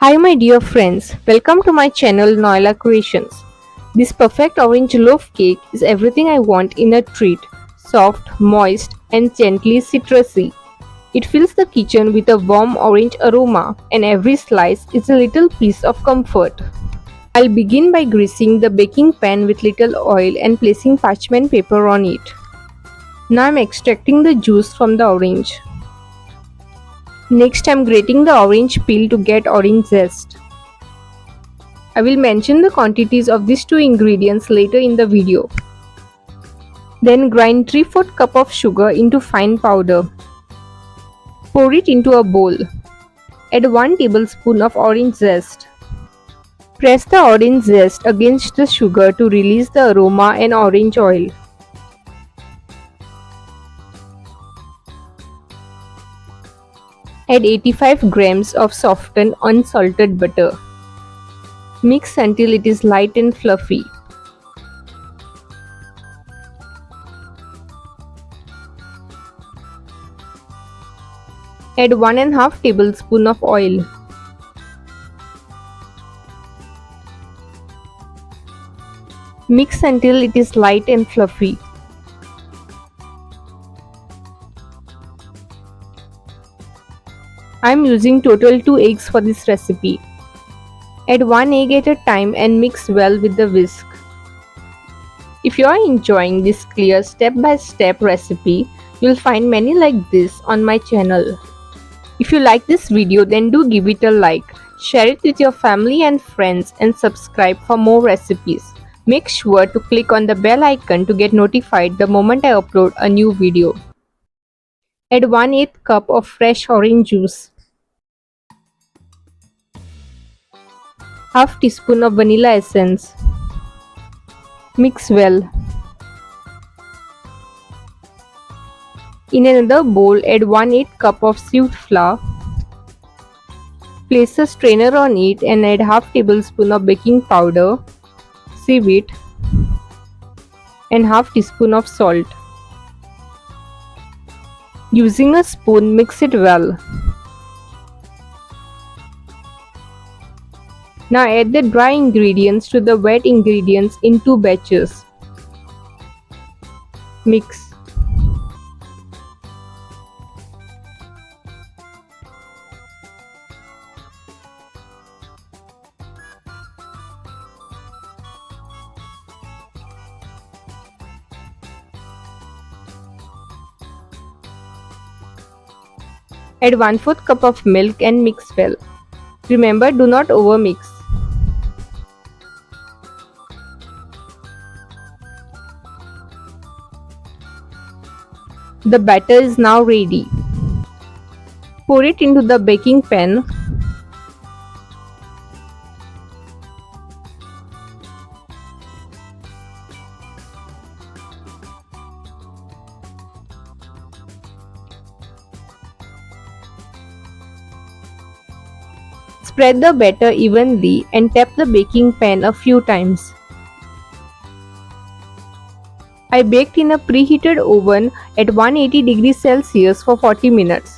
Hi my dear friends, welcome to my channel Noila Creations. This perfect orange loaf cake is everything I want in a treat. Soft, moist and gently citrusy. It fills the kitchen with a warm orange aroma and every slice is a little piece of comfort. I'll begin by greasing the baking pan with little oil and placing parchment paper on it. Now I'm extracting the juice from the orange. Next I'm grating the orange peel to get orange zest. I will mention the quantities of these two ingredients later in the video. Then grind 3/4 cup of sugar into fine powder. Pour it into a bowl. Add 1 tablespoon of orange zest. Press the orange zest against the sugar to release the aroma and orange oil. Add 85 grams of softened unsalted butter. Mix until it is light and fluffy. Add 1½ tablespoon of oil. Mix until it is light and fluffy. I am using total 2 eggs for this recipe. Add 1 egg at a time and mix well with the whisk. If you are enjoying this clear step-by-step recipe, you will find many like this on my channel. If you like this video, then do give it a like, share it with your family and friends and subscribe for more recipes. Make sure to click on the bell icon to get notified the moment I upload a new video. Add 1/8 cup of fresh orange juice. Half teaspoon of vanilla essence. Mix well. In another bowl, add 1/8 cup of sieved flour. Place a strainer on it and add half tablespoon of baking powder. Sieve it and half teaspoon of salt. Using a spoon, mix it well. Now add the dry ingredients to the wet ingredients in 2 batches. Mix. Add 1/4 cup of milk and mix well. Remember, do not overmix. The batter is now ready. Pour it into the baking pan. Spread the batter evenly and tap the baking pan a few times. I baked in a preheated oven at 180 degrees Celsius for 40 minutes.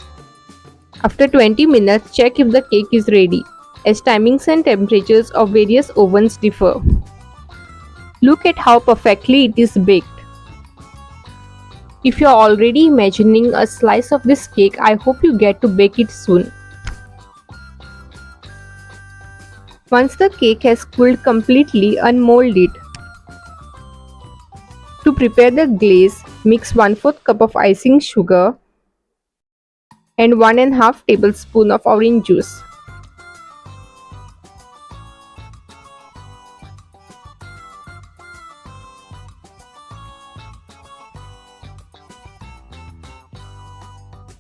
After 20 minutes, check if the cake is ready, as timings and temperatures of various ovens differ. Look at how perfectly it is baked. If you are already imagining a slice of this cake, I hope you get to bake it soon. Once the cake has cooled completely, unmold it. To prepare the glaze, mix 1/4 cup of icing sugar and 1½ tablespoon of orange juice.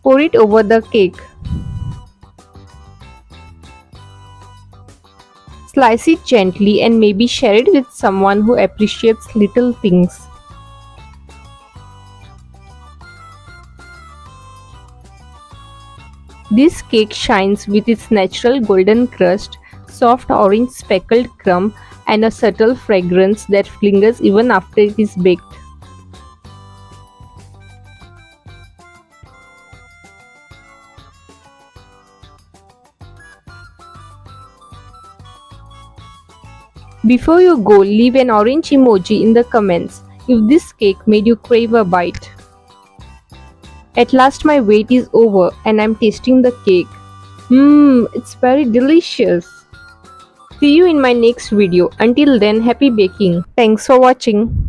Pour it over the cake. Slice it gently and maybe share it with someone who appreciates little things. This cake shines with its natural golden crust, soft orange speckled crumb, and a subtle fragrance that lingers even after it is baked. Before you go, leave an orange emoji in the comments if this cake made you crave a bite. At last my wait is over and I'm tasting the cake. It's very delicious. See you in my next video. Until then, happy baking. Thanks for watching.